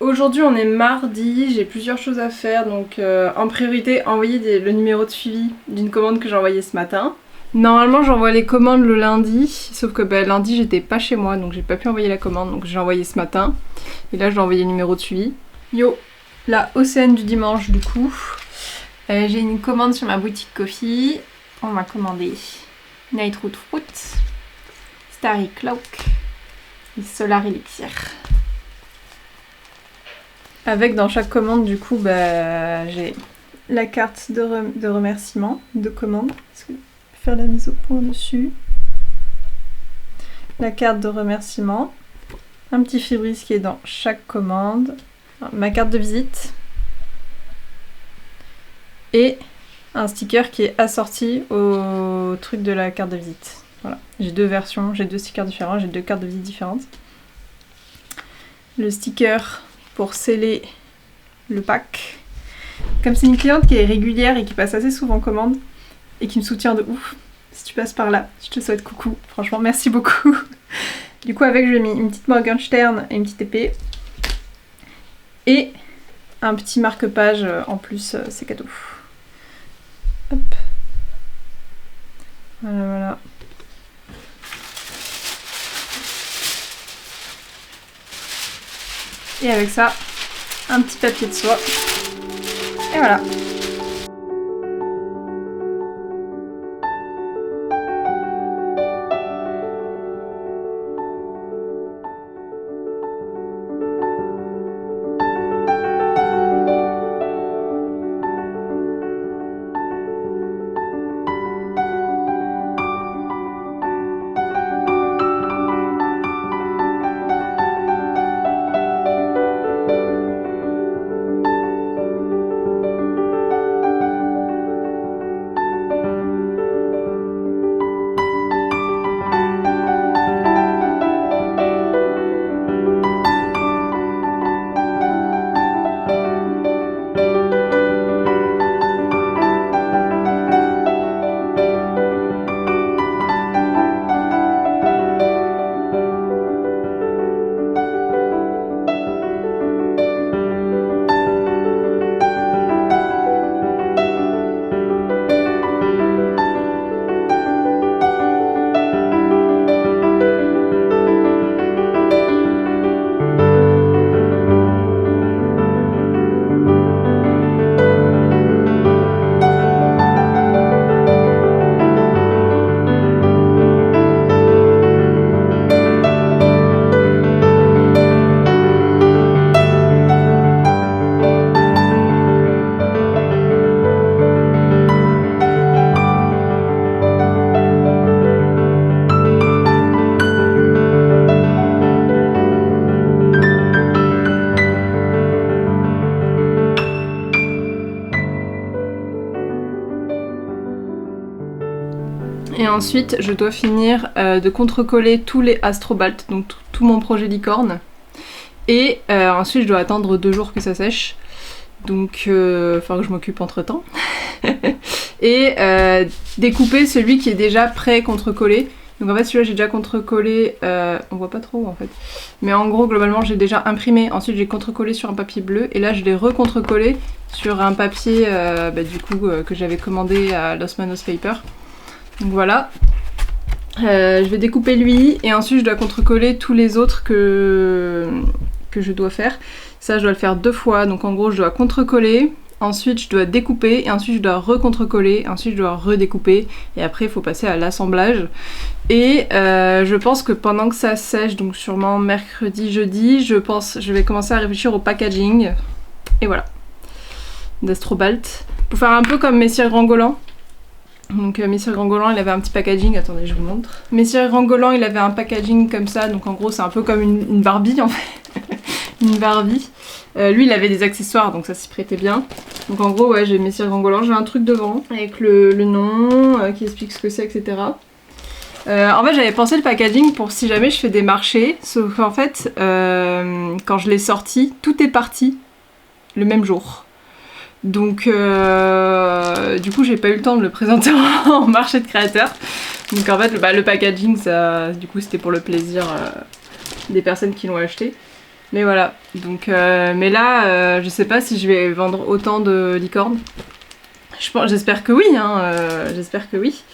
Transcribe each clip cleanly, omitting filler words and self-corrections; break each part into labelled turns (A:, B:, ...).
A: Aujourd'hui on est mardi, j'ai plusieurs choses à faire, donc en priorité envoyer le numéro de suivi d'une commande que j'ai envoyée ce matin. Normalement j'envoie les commandes le lundi, sauf que lundi j'étais pas chez moi donc j'ai pas pu envoyer la commande, donc j'ai envoyé ce matin. Et là je dois envoyer le numéro de suivi. Yo, la OCN du dimanche du coup. J'ai une commande sur ma boutique Coffee. On m'a commandé Nightroot Fruit, Starry Cloak et Solar Elixir. Avec dans chaque commande du coup j'ai la carte de remerciement de commande. Est-ce que je peux faire la mise au point dessus? La carte de remerciement, un petit fibris qui est dans chaque commande, ma carte de visite et un sticker qui est assorti au truc de la carte de visite. Voilà, j'ai deux versions, j'ai deux stickers différents, j'ai deux cartes de visite différentes. Le sticker pour sceller le pack. Comme c'est une cliente qui est régulière et qui passe assez souvent commande et qui me soutient de ouf, si tu passes par là, je te souhaite coucou. Franchement, merci beaucoup. Du coup, avec, j'ai mis une petite Morgenstern et une petite épée. Et un petit marque-page en plus, c'est cadeau. Hop. Voilà. Et avec ça, un petit papier de soie. Et voilà. Et ensuite, je dois finir de contre-coller tous les Astrobalt, donc tout mon projet licorne. Et ensuite, je dois attendre 2 jours que ça sèche. Donc, il faudra que je m'occupe entre temps. Et découper celui qui est déjà prêt contre-collé. Donc en fait, celui-là, j'ai déjà contre-collé, on voit pas trop en fait. Mais en gros, globalement, j'ai déjà imprimé. Ensuite, j'ai contre-collé sur un papier bleu. Et là, je l'ai re-contre-collé sur un papier du coup que j'avais commandé à Los Manos Paper. Donc voilà, je vais découper lui et ensuite je dois contre-coller tous les autres que je dois faire. Ça je dois le faire 2 fois, donc en gros je dois contre-coller, ensuite je dois découper et ensuite je dois re-contre-coller, ensuite je dois redécouper et après il faut passer à l'assemblage. Et je pense que pendant que ça sèche, donc sûrement mercredi, jeudi, je vais commencer à réfléchir au packaging. Et voilà, d'Astrobalt. Pour faire un peu comme Messire Grangolan. Donc Messire Grangolan il avait un petit packaging, attendez je vous montre. Messire Grangolan il avait un packaging comme ça, donc en gros c'est un peu comme une Barbie en fait. Une Barbie. Lui il avait des accessoires donc ça s'y prêtait bien. Donc en gros ouais j'ai Messire Grangolan, j'ai un truc devant avec le nom qui explique ce que c'est etc. En fait j'avais pensé le packaging pour si jamais je fais des marchés, sauf qu'en fait quand je l'ai sorti, tout est parti le même jour. Donc du coup j'ai pas eu le temps de le présenter en marché de créateurs. Donc en fait le packaging ça, du coup c'était pour le plaisir des personnes qui l'ont acheté. Mais voilà, donc mais là je sais pas si je vais vendre autant de licornes. J'espère que oui, hein, j'espère que oui.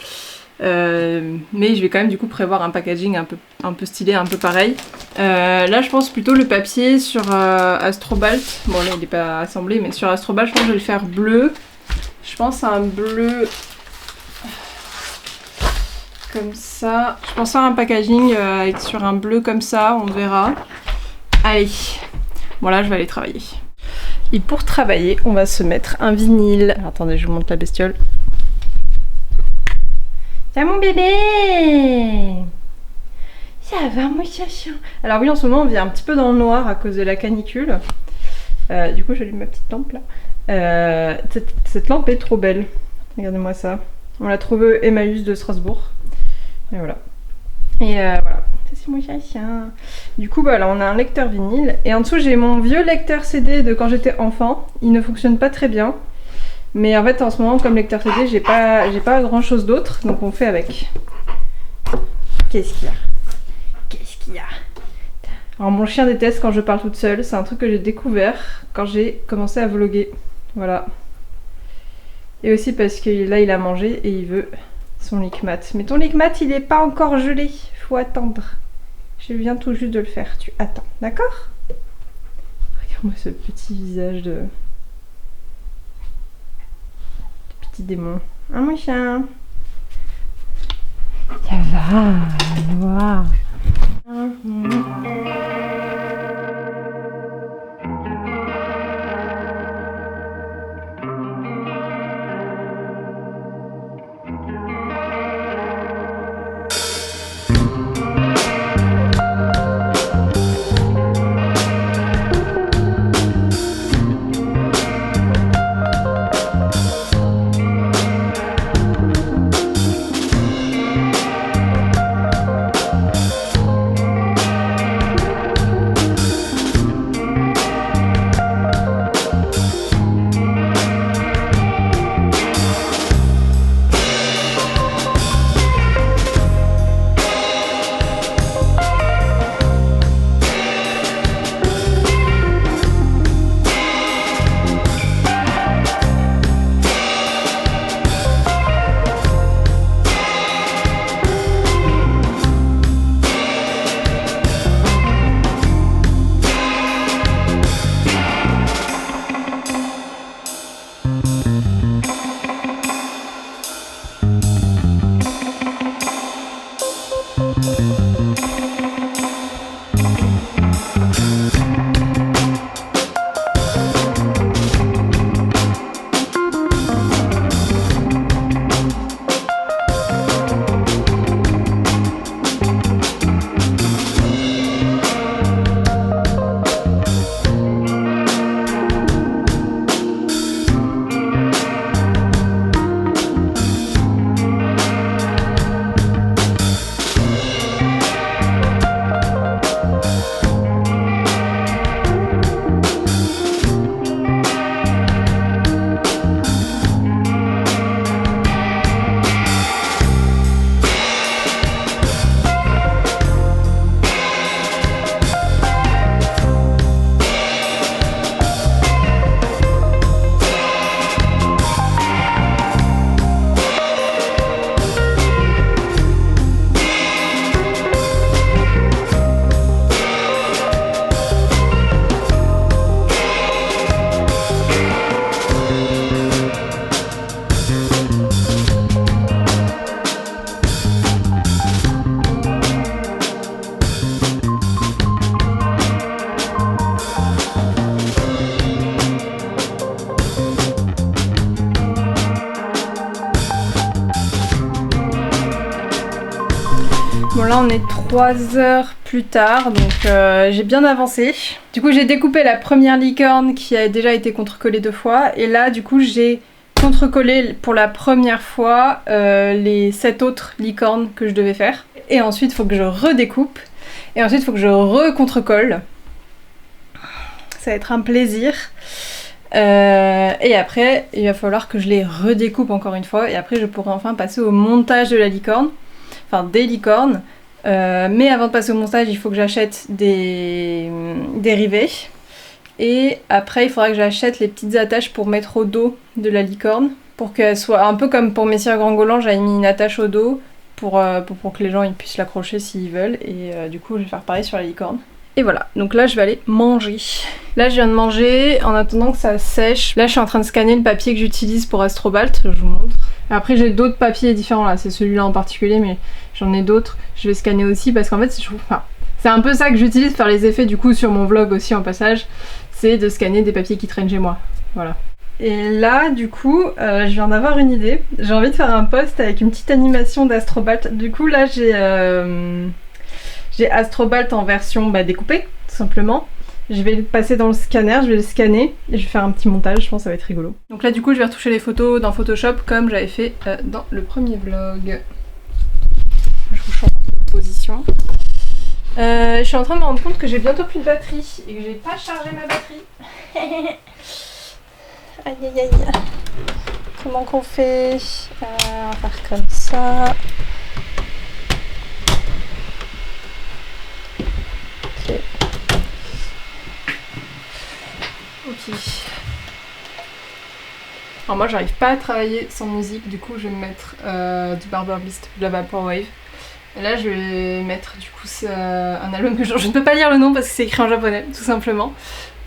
A: Mais je vais quand même du coup prévoir un packaging un peu stylé, un peu pareil. Là je pense plutôt le papier sur Astrobalt. Bon là il est pas assemblé, mais sur Astrobalt je pense que je vais le faire bleu. Je pense à un bleu comme ça. Je pense à un packaging sur un bleu comme ça, on verra. Allez, bon là je vais aller travailler. Et pour travailler, on va se mettre un vinyle. Alors, attendez, je vous montre la bestiole. Ça mon bébé! Ça va mon chien. Alors oui, en ce moment on vit un petit peu dans le noir à cause de la canicule. Du coup j'allume ma petite lampe là. Cette lampe est trop belle. Regardez-moi ça. On l'a trouvée au Emmaüs de Strasbourg. Et voilà. Et voilà. Ça c'est mon chien. Du coup bah là on a un lecteur vinyle. Et en dessous j'ai mon vieux lecteur CD de quand j'étais enfant. Il ne fonctionne pas très bien. Mais en fait en ce moment comme lecteur CD j'ai pas grand chose d'autre. Donc on fait avec. Qu'est-ce qu'il y a? Qu'est-ce qu'il y a? Alors mon chien déteste quand je parle toute seule. C'est un truc que j'ai découvert quand j'ai commencé à vlogger. Voilà. Et aussi parce que là il a mangé et il veut son Likmat. Mais ton Likmat il est pas encore gelé. Faut attendre. Je viens tout juste de le faire. Tu attends. D'accord? Regarde-moi ce petit visage de petit démon. Ah mon chien. Ça va. Noir. Bon là on est 3 heures plus tard, donc j'ai bien avancé. Du coup j'ai découpé la première licorne qui a déjà été contre-collée 2 fois. Et là du coup j'ai contre-collé pour la première fois les 7 autres licornes que je devais faire. Et ensuite il faut que je redécoupe. Et ensuite il faut que je re-contre-colle. Ça va être un plaisir. Et après il va falloir que je les redécoupe encore une fois. Et après je pourrai enfin passer au montage de la licorne. Enfin des licornes. Mais avant de passer au montage, il faut que j'achète des rivets. Et après, il faudra que j'achète les petites attaches pour mettre au dos de la licorne. Pour qu'elle soit un peu comme pour Messire Gringolant, j'avais mis une attache au dos pour que les gens ils puissent l'accrocher s'ils veulent. Et du coup, je vais faire pareil sur la licorne. Et voilà, donc là je vais aller manger. Là je viens de manger en attendant que ça sèche. Là je suis en train de scanner le papier que j'utilise pour Astrobalt, je vous montre. Après j'ai d'autres papiers différents là, c'est celui-là en particulier mais j'en ai d'autres. Je vais scanner aussi parce qu'en fait c'est un peu ça que j'utilise pour faire les effets du coup sur mon vlog aussi en passage. C'est de scanner des papiers qui traînent chez moi, voilà. Et là du coup je viens d'avoir une idée. J'ai envie de faire un post avec une petite animation d'Astrobalt. Du coup là j'ai Astrobalt en version découpée, tout simplement. Je vais le passer dans le scanner, je vais le scanner et je vais faire un petit montage, je pense que ça va être rigolo. Donc là du coup je vais retoucher les photos dans Photoshop comme j'avais fait dans le premier vlog. Je vous change un peu de position. Je suis en train de me rendre compte que j'ai bientôt plus de batterie et que j'ai pas chargé ma batterie. Aïe aïe aïe. Comment qu'on fait? On va faire comme ça. Ok. Alors moi j'arrive pas à travailler sans musique, du coup je vais me mettre du Barber Beast, de la Vaporwave. Et là je vais mettre du coup un album que je ne peux pas lire le nom parce que c'est écrit en japonais tout simplement.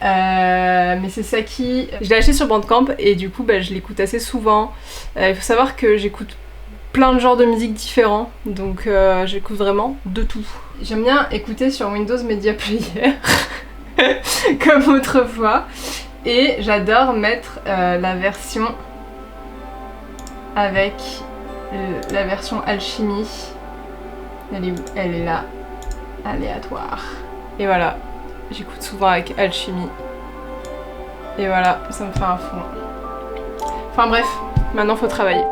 A: Mais c'est Saki, je l'ai acheté sur Bandcamp et du coup je l'écoute assez souvent. Il faut savoir que j'écoute plein de genres de musique différents, donc j'écoute vraiment de tout. J'aime bien écouter sur Windows Media Player. Comme autrefois, et j'adore mettre la version avec la version Alchimie. Elle est où? Elle est là, aléatoire. Et voilà, j'écoute souvent avec Alchimie. Et voilà, ça me fait un fond. Enfin bref, maintenant faut travailler.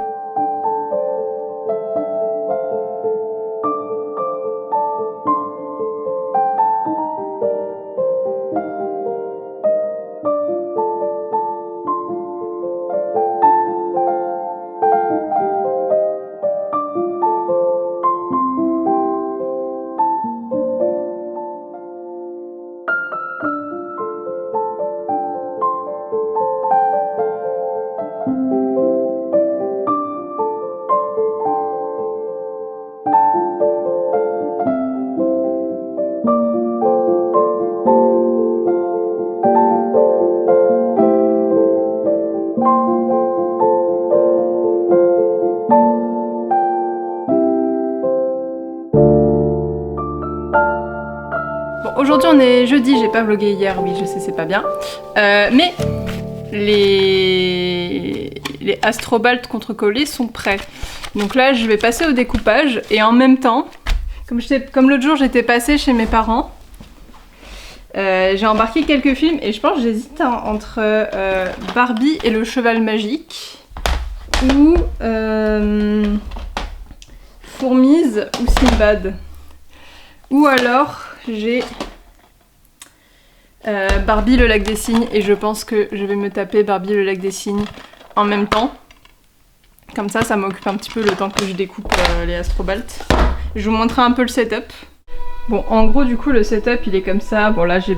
A: Aujourd'hui on est jeudi, j'ai pas vlogué hier, oui je sais c'est pas bien. Mais les Astrobalt contre-collés sont prêts. Donc là je vais passer au découpage et en même temps, comme l'autre jour j'étais passée chez mes parents, j'ai embarqué quelques films et je pense que j'hésite entre Barbie et le cheval magique ou Fourmise ou Sinbad. Ou alors j'ai Barbie le lac des cygnes et je pense que je vais me taper Barbie le lac des cygnes en même temps. Comme ça m'occupe un petit peu le temps que je découpe les Astrobalt. Je vous montrerai un peu le setup. Bon, en gros, du coup, le setup il est comme ça. Bon, là, j'ai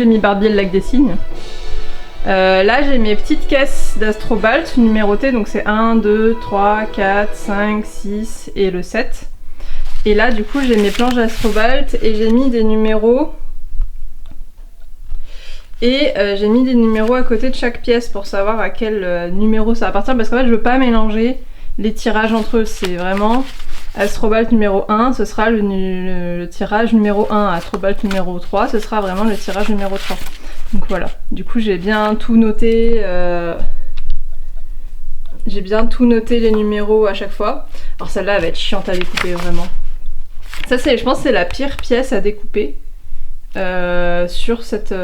A: mis Barbie le lac des cygnes. Là, j'ai mes petites caisses d'Astrobalt numérotées. Donc, c'est 1, 2, 3, 4, 5, 6 et le 7. Et là, du coup, j'ai mes planches d'Astrobalt et j'ai mis des numéros. Et j'ai mis des numéros à côté de chaque pièce pour savoir à quel numéro ça appartient. Parce qu'en fait, je veux pas mélanger les tirages entre eux. C'est vraiment Astrobalt numéro 1, ce sera le tirage numéro 1. Astrobalt numéro 3, ce sera vraiment le tirage numéro 3. Donc voilà. Du coup, j'ai bien tout noté. J'ai bien tout noté les numéros à chaque fois. Alors celle-là, elle va être chiante à découper, vraiment. Ça, je pense que c'est la pire pièce à découper sur cette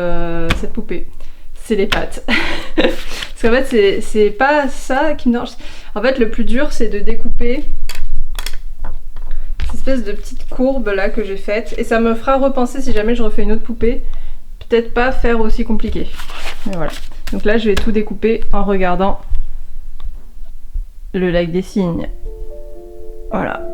A: poupée. C'est les pattes. Parce qu'en fait, c'est pas ça qui me dérange. En fait, le plus dur, c'est de découper cette espèce de petite courbe là que j'ai faite. Et ça me fera repenser si jamais je refais une autre poupée. Peut-être pas faire aussi compliqué. Mais voilà. Donc là, je vais tout découper en regardant le lac des cygnes. Voilà.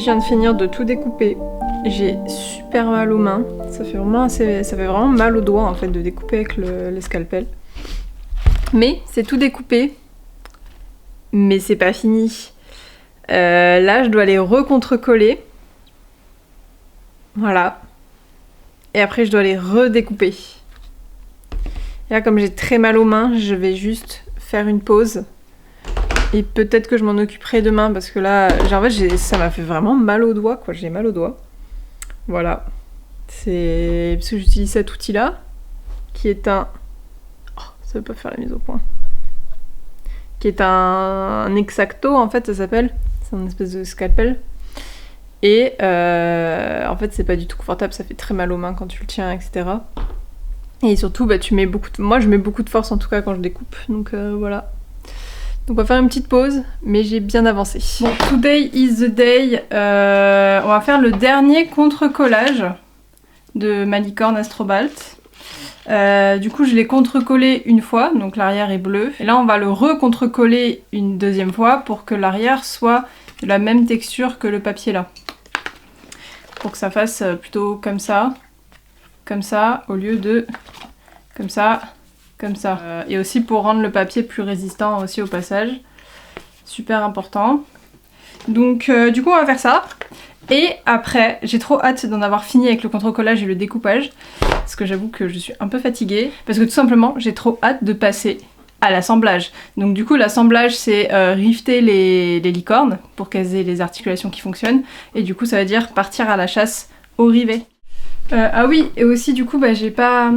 A: je viens de finir de tout découper. J'ai super mal aux mains. Ça fait vraiment mal aux doigts en fait de découper avec le scalpel. Mais c'est tout découpé. Mais c'est pas fini. Là, je dois les recontrecoller. Voilà. Et après, je dois les redécouper. Et là, comme j'ai très mal aux mains, je vais juste faire une pause. Et peut-être que je m'en occuperai demain parce que là, genre, en fait, ça m'a fait vraiment mal aux doigts, quoi. J'ai mal aux doigts. Voilà. C'est parce que j'utilise cet outil-là, qui est un... Oh, ça veut pas faire la mise au point. Qui est un Exacto, en fait, ça s'appelle. C'est une espèce de scalpel. Et en fait, c'est pas du tout confortable, ça fait très mal aux mains quand tu le tiens, etc. Et surtout, bah, moi, je mets beaucoup de force en tout cas quand je découpe. Donc voilà. Donc on va faire une petite pause, mais j'ai bien avancé. Bon, today is the day. On va faire le dernier contre-collage de ma licorne Astrobalt. Du coup, je l'ai contre-collé une fois, donc l'arrière est bleu. Et là, on va le re-contre-coller une deuxième fois pour que l'arrière soit de la même texture que le papier là. Pour que ça fasse plutôt comme ça, au lieu de comme ça. Et aussi pour rendre le papier plus résistant aussi au passage. Super important. Donc du coup on va faire ça. Et après, j'ai trop hâte d'en avoir fini avec le contre-collage et le découpage. Parce que j'avoue que je suis un peu fatiguée. Parce que tout simplement, j'ai trop hâte de passer à l'assemblage. Donc du coup l'assemblage c'est rifter les licornes pour qu'elles aient les articulations qui fonctionnent. Et du coup ça veut dire partir à la chasse au rivet. Ah oui, et aussi du coup bah, j'ai pas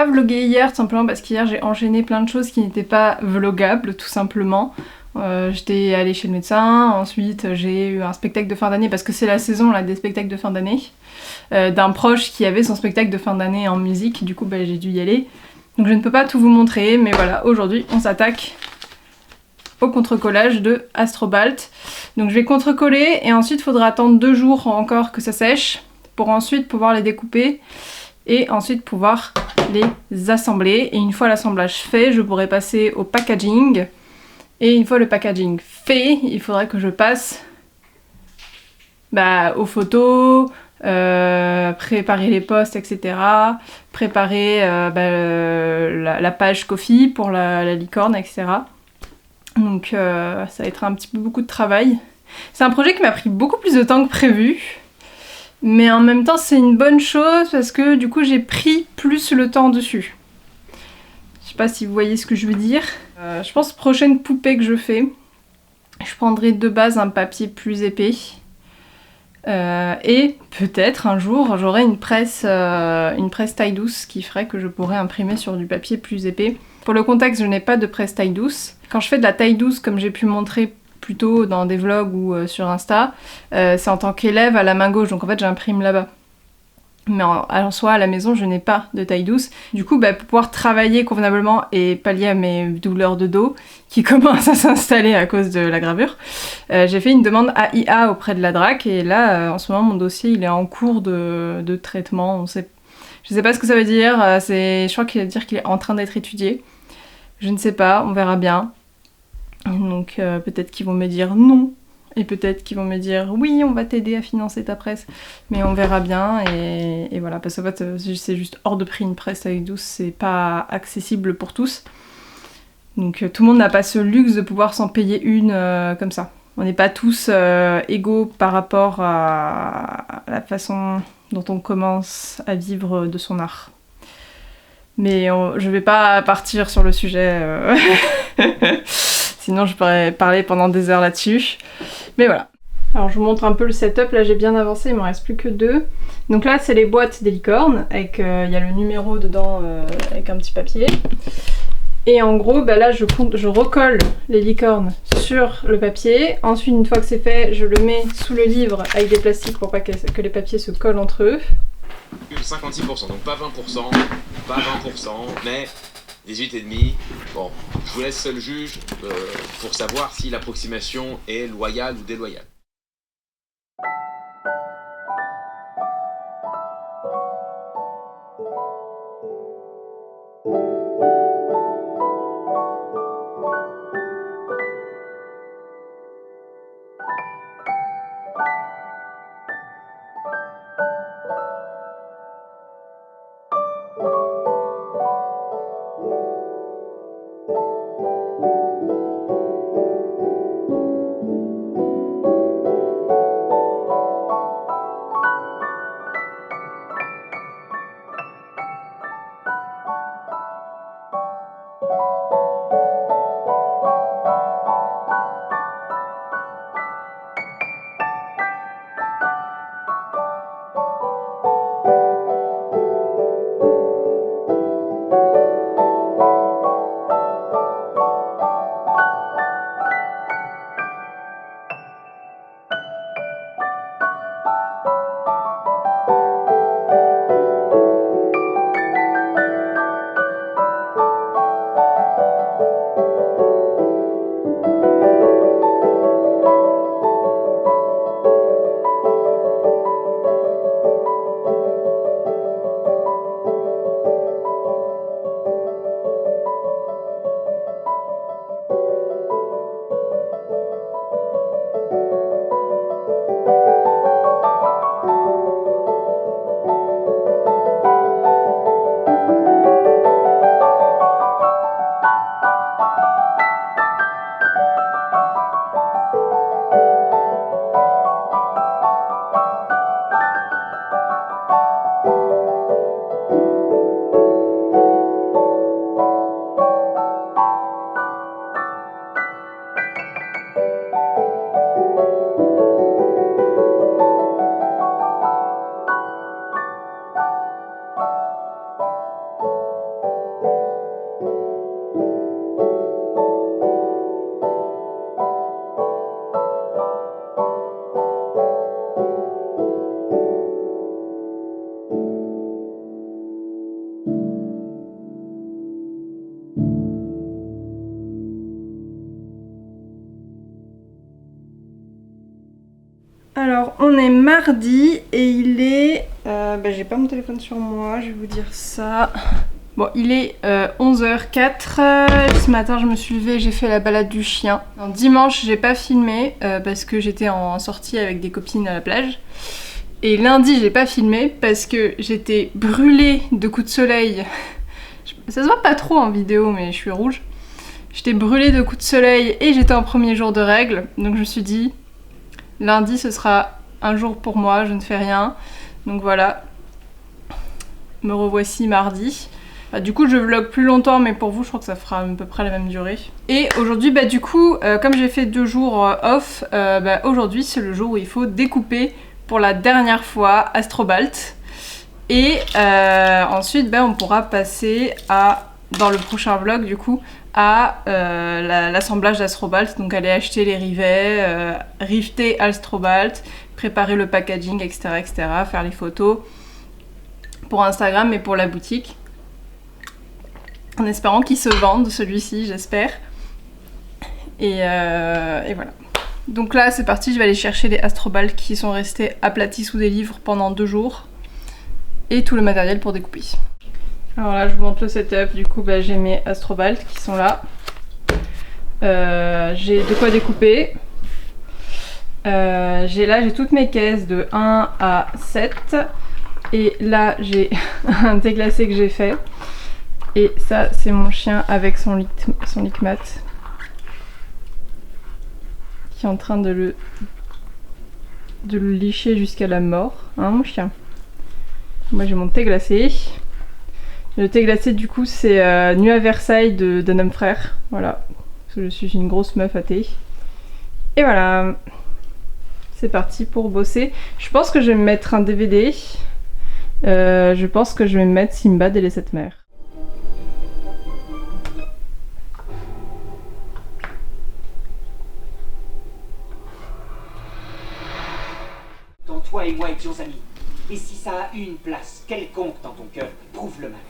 A: vlogué hier tout simplement parce qu'hier j'ai enchaîné plein de choses qui n'étaient pas vlogables tout simplement. J'étais allée chez le médecin, ensuite j'ai eu un spectacle de fin d'année parce que c'est la saison là des spectacles de fin d'année d'un proche qui avait son spectacle de fin d'année en musique, du coup bah, j'ai dû y aller. Donc je ne peux pas tout vous montrer, mais voilà, aujourd'hui on s'attaque au contre-collage de Astrobalt. Donc je vais contre-coller et ensuite il faudra attendre 2 jours encore que ça sèche pour ensuite pouvoir les découper et ensuite pouvoir les assembler. Et une fois l'assemblage fait, je pourrai passer au packaging. Et une fois le packaging fait, il faudrait que je passe aux photos, préparer les posts, etc. Préparer la page Ko-fi pour la licorne, etc. Donc ça va être un petit peu beaucoup de travail. C'est un projet qui m'a pris beaucoup plus de temps que prévu. Mais en même temps, c'est une bonne chose parce que du coup, j'ai pris plus le temps dessus. Je sais pas si vous voyez ce que je veux dire. Je pense prochaine poupée que je fais, je prendrai de base un papier plus épais. Et peut-être un jour, j'aurai une presse taille douce qui ferait que je pourrais imprimer sur du papier plus épais. Pour le contexte, je n'ai pas de presse taille douce. Quand je fais de la taille douce, comme j'ai pu montrer plutôt dans des vlogs ou sur Insta, c'est en tant qu'élève à la main gauche, donc en fait j'imprime là-bas. Mais en soi, à la maison, je n'ai pas de taille douce. Du coup, pour pouvoir travailler convenablement et pallier à mes douleurs de dos qui commencent à s'installer à cause de la gravure, j'ai fait une demande AIA auprès de la DRAC et là, en ce moment, mon dossier, il est en cours de traitement. Je sais pas ce que ça veut dire, je crois qu'il va dire qu'il est en train d'être étudié. Je ne sais pas, on verra bien. Donc peut-être qu'ils vont me dire non, et peut-être qu'ils vont me dire oui, on va t'aider à financer ta presse, mais on verra bien, et voilà, parce qu'en fait c'est juste hors de prix une presse avec douce, c'est pas accessible pour tous. Donc tout le monde n'a pas ce luxe de pouvoir s'en payer une comme ça. On n'est pas tous égaux par rapport à la façon dont on commence à vivre de son art. Mais je vais pas partir sur le sujet... Sinon je pourrais parler pendant des heures là-dessus. Mais voilà. Alors je vous montre un peu le setup, là j'ai bien avancé, il me reste plus que 2. Donc là c'est les boîtes des licornes, avec il y a le numéro dedans avec un petit papier. Et en gros là je recolle les licornes sur le papier. Ensuite une fois que c'est fait, je le mets sous le livre avec des plastiques pour pas que les papiers se collent entre eux.
B: 56%, donc pas 20%, mais 18,5%. Bon, je vous laisse seul juge pour savoir si l'approximation est loyale ou déloyale.
A: Alors on est mardi et il est... j'ai pas mon téléphone sur moi, je vais vous dire ça. Bon, il est 11h04. Ce matin je me suis levée, j'ai fait la balade du chien. Non, dimanche j'ai pas filmé parce que j'étais en sortie avec des copines à la plage. Et lundi j'ai pas filmé parce que j'étais brûlée de coups de soleil. Ça se voit pas trop en vidéo mais je suis rouge. J'étais brûlée de coups de soleil et j'étais en premier jour de règles. Donc je me suis dit, lundi ce sera un jour pour moi, je ne fais rien. Donc voilà, me revoici mardi. Du coup je vlog plus longtemps mais pour vous je crois que ça fera à peu près la même durée. Et aujourd'hui du coup comme j'ai fait 2 jours off, aujourd'hui c'est le jour où il faut découper pour la dernière fois Astrobalt. Et ensuite on pourra passer à, dans le prochain vlog du coup, à l'assemblage d'Astrobalt. Donc aller acheter les rivets, rifter Astrobalt, préparer le packaging, etc., faire les photos pour Instagram et pour la boutique. En espérant qu'il se vende celui-ci, j'espère. Et voilà. Donc là c'est parti, je vais aller chercher les Astrobalt qui sont restés aplatis sous des livres pendant 2 jours. Et tout le matériel pour découper. Alors là je vous montre le setup, du coup j'ai mes Astrobalt qui sont là. J'ai de quoi découper. J'ai toutes mes caisses de 1 à 7. Et là j'ai un déglacé que j'ai fait. Et ça c'est mon chien avec son Licmat qui est en train de le licher jusqu'à la mort, hein mon chien. Moi j'ai mon thé glacé. Le thé glacé du coup c'est Nuit à Versailles d'un homme frère, voilà, parce que je suis une grosse meuf à thé. Et voilà, c'est parti pour bosser. Je pense que je vais me mettre un DVD, je pense que je vais me mettre Simbad et les 7 mers.
C: Toi et moi étions amis. Et si ça a une place quelconque dans ton cœur, prouve-le maintenant.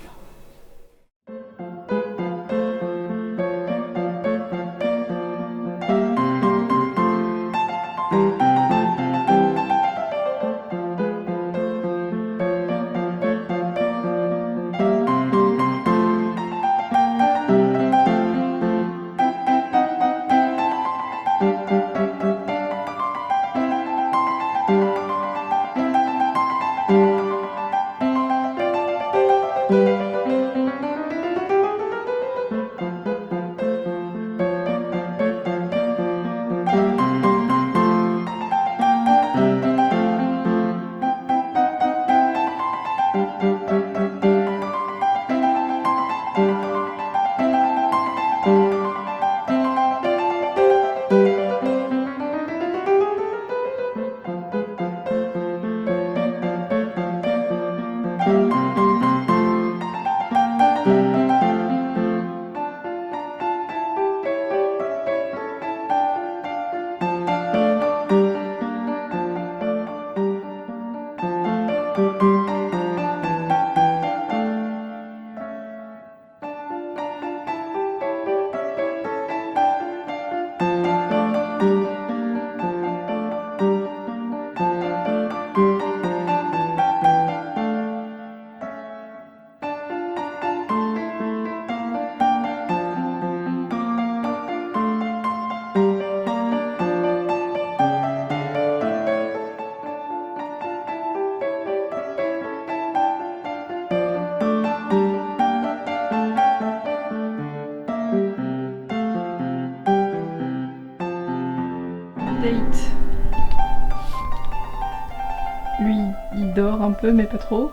A: Lui, il dort un peu, mais pas trop.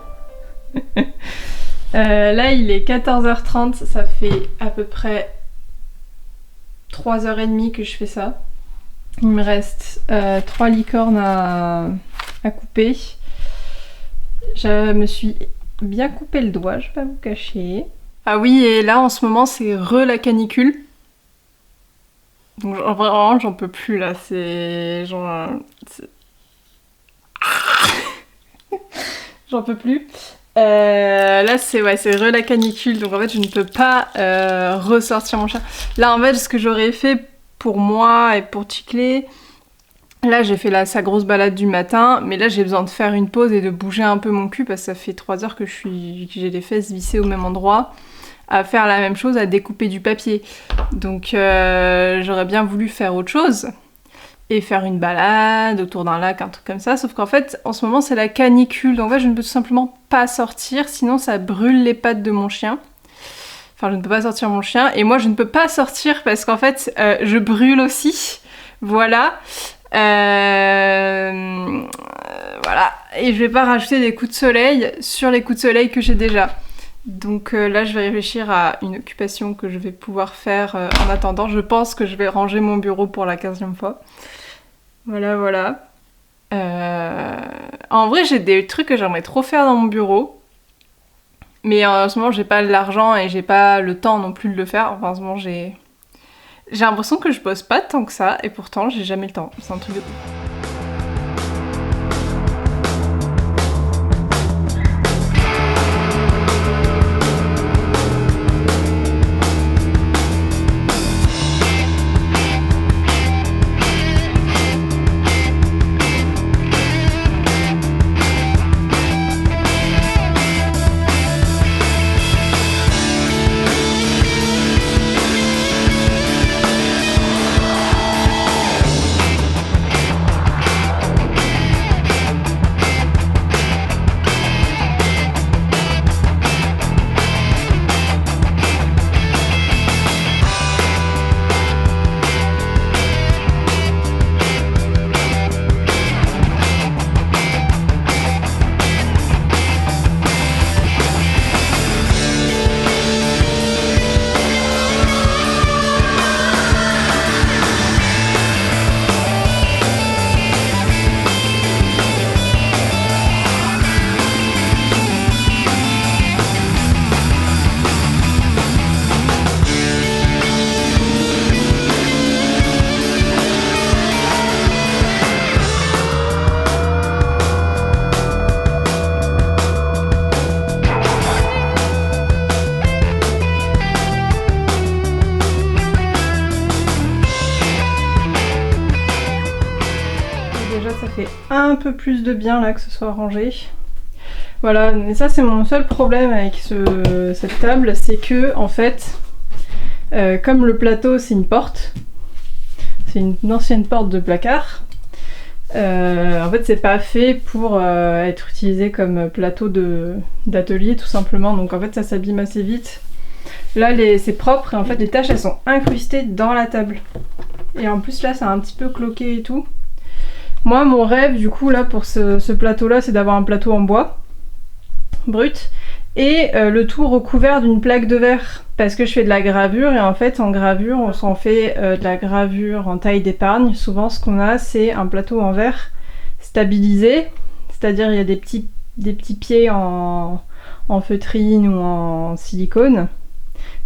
A: Là, il est 14h30, ça fait à peu près 3h30 que je fais ça. Il me reste 3 licornes à couper. Je me suis bien coupé le doigt, je vais pas vous cacher. Ah oui, et là, en ce moment, c'est la canicule. Donc vraiment, j'en peux plus là, c'est genre... J'en peux plus. Là c'est la canicule, donc en fait je ne peux pas ressortir mon chat. Là en fait ce que j'aurais fait pour moi et pour Chiclé, Là j'ai fait sa grosse balade du matin, mais là j'ai besoin de faire une pause et de bouger un peu mon cul parce que ça fait 3 heures que j'ai les fesses vissées au même endroit, à faire la même chose, à découper du papier. Donc j'aurais bien voulu faire autre chose et faire une balade autour d'un lac, un truc comme ça, sauf qu'en fait en ce moment c'est la canicule, donc en fait je ne peux tout simplement pas sortir, sinon ça brûle les pattes de mon chien. Enfin je ne peux pas sortir mon chien, et moi je ne peux pas sortir parce qu'en fait je brûle aussi, voilà. Voilà, et je vais pas rajouter des coups de soleil sur les coups de soleil que j'ai déjà. Donc là je vais réfléchir à une occupation que je vais pouvoir faire en attendant. Je pense que je vais ranger mon bureau pour la 15e fois. Voilà, voilà. En vrai j'ai des trucs que j'aimerais trop faire dans mon bureau, mais en ce moment j'ai pas l'argent et j'ai pas le temps non plus de le faire. Enfin en ce moment j'ai l'impression que je bosse pas tant que ça, et pourtant j'ai jamais le temps. C'est un truc de ouf. Ça fait un peu plus de bien là que ce soit rangé. Voilà, mais ça c'est mon seul problème avec cette table, c'est que en fait, comme le plateau c'est une porte, c'est une ancienne porte de placard, en fait c'est pas fait pour être utilisé comme plateau d'atelier tout simplement, donc en fait ça s'abîme assez vite. Là c'est propre et en fait les taches elles sont incrustées dans la table. Et en plus là ça a un petit peu cloqué et tout. Moi mon rêve du coup là pour ce plateau là c'est d'avoir un plateau en bois brut et le tout recouvert d'une plaque de verre parce que je fais de la gravure et en fait en gravure on s'en fait de la gravure en taille d'épargne. Souvent ce qu'on a c'est un plateau en verre stabilisé, c'est-à-dire il y a des petits pieds en feutrine ou en silicone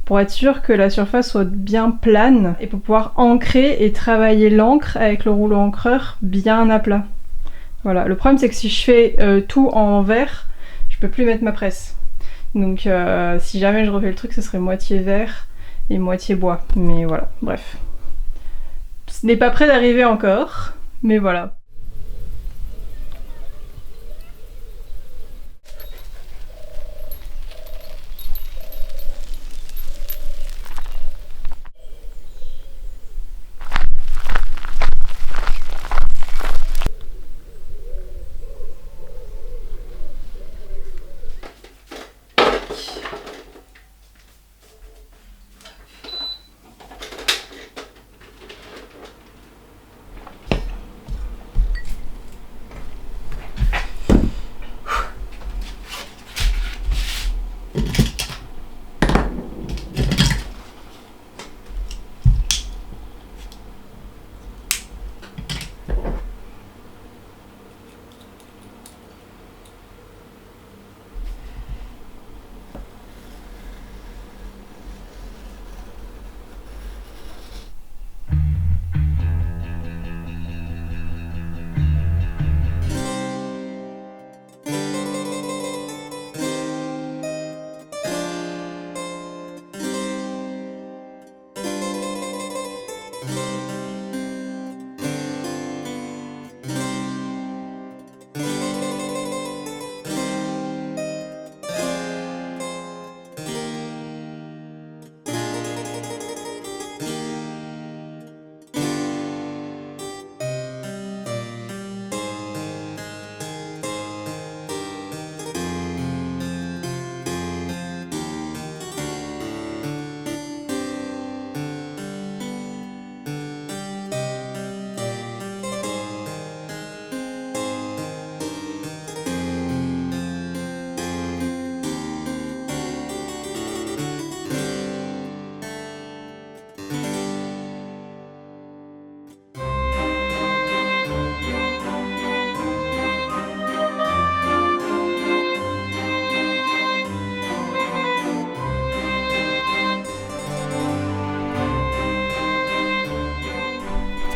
A: pour être sûr que la surface soit bien plane et pour pouvoir ancrer et travailler l'encre avec le rouleau encreur bien à plat. Voilà, le problème c'est que si je fais tout en verre, je peux plus mettre ma presse. Donc si jamais je refais le truc, ce serait moitié verre et moitié bois. Mais voilà, bref. Ce n'est pas prêt d'arriver encore, mais voilà.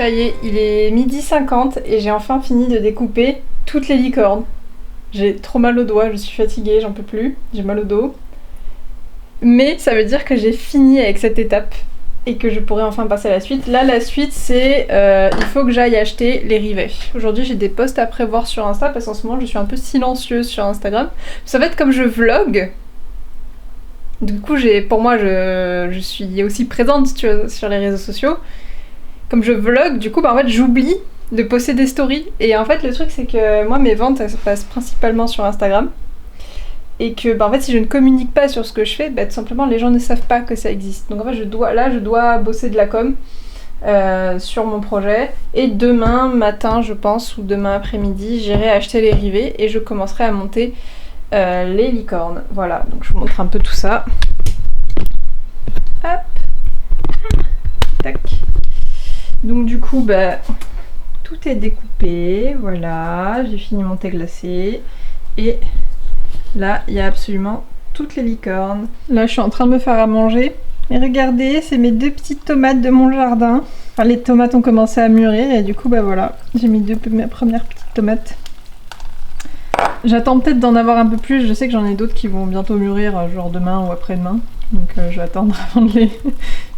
A: Ça y est, il est 12h50 et j'ai enfin fini de découper toutes les licornes. J'ai trop mal aux doigts, je suis fatiguée, j'en peux plus, j'ai mal au dos. Mais ça veut dire que j'ai fini avec cette étape et que je pourrai enfin passer à la suite. Là, la suite, c'est il faut que j'aille acheter les rivets. Aujourd'hui, j'ai des posts à prévoir sur Insta parce qu'en ce moment, je suis un peu silencieuse sur Instagram. Ça va être comme je vlog. Du coup, pour moi, je suis aussi présente sur les réseaux sociaux. Comme je vlog, du coup, en fait, j'oublie de poster des stories. Et en fait, le truc, c'est que moi, mes ventes, elles se passent principalement sur Instagram. Et que, en fait, si je ne communique pas sur ce que je fais, tout simplement, les gens ne savent pas que ça existe. Donc, en fait, je dois bosser de la com sur mon projet. Et demain matin, je pense, ou demain après-midi, j'irai acheter les rivets et je commencerai à monter les licornes. Voilà, donc je vous montre un peu tout ça. Hop. Tac. Donc du coup, tout est découpé. Voilà, j'ai fini mon thé glacé. Et là, il y a absolument toutes les licornes. Là, je suis en train de me faire à manger. Et regardez, c'est mes 2 petites tomates de mon jardin. Enfin, les tomates ont commencé à mûrir et du coup, voilà, j'ai mis mes premières petites tomates. J'attends peut-être d'en avoir un peu plus, je sais que j'en ai d'autres qui vont bientôt mûrir, genre demain ou après-demain. Donc je vais attendre avant de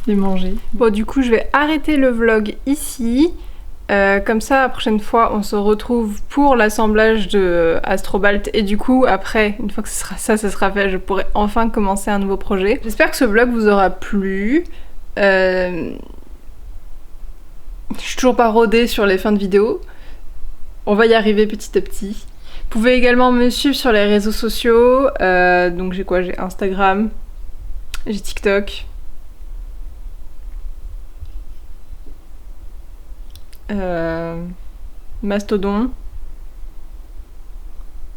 A: les manger. Bon, du coup, je vais arrêter le vlog ici. Comme ça, la prochaine fois, on se retrouve pour l'assemblage de Astrobalt. Et du coup, après, une fois que ça sera fait, je pourrai enfin commencer un nouveau projet. J'espère que ce vlog vous aura plu. Je suis toujours pas rodée sur les fins de vidéo. On va y arriver petit à petit. Vous pouvez également me suivre sur les réseaux sociaux. Donc j'ai quoi? J'ai Instagram, j'ai TikTok. Mastodon.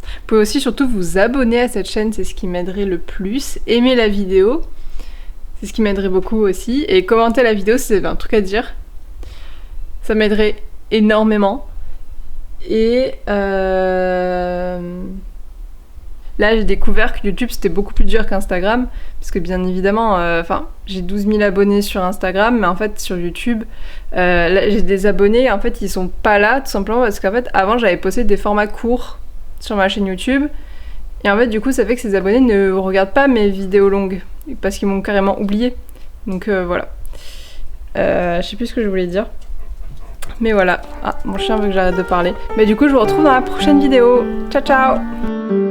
A: Vous pouvez aussi surtout vous abonner à cette chaîne, c'est ce qui m'aiderait le plus. Aimer la vidéo, c'est ce qui m'aiderait beaucoup aussi. Et commenter la vidéo si vous avez un truc à dire. Ça m'aiderait énormément. Et là j'ai découvert que YouTube c'était beaucoup plus dur qu'Instagram parce que bien évidemment j'ai 12 000 abonnés sur Instagram, mais en fait sur YouTube là, j'ai des abonnés, en fait ils sont pas là tout simplement parce qu'en fait avant j'avais posté des formats courts sur ma chaîne YouTube et en fait du coup ça fait que ces abonnés ne regardent pas mes vidéos longues parce qu'ils m'ont carrément oublié. Donc voilà, je sais plus ce que je voulais dire. Mais voilà, mon chien veut que j'arrête de parler. Mais du coup je vous retrouve dans la prochaine vidéo. Ciao ciao.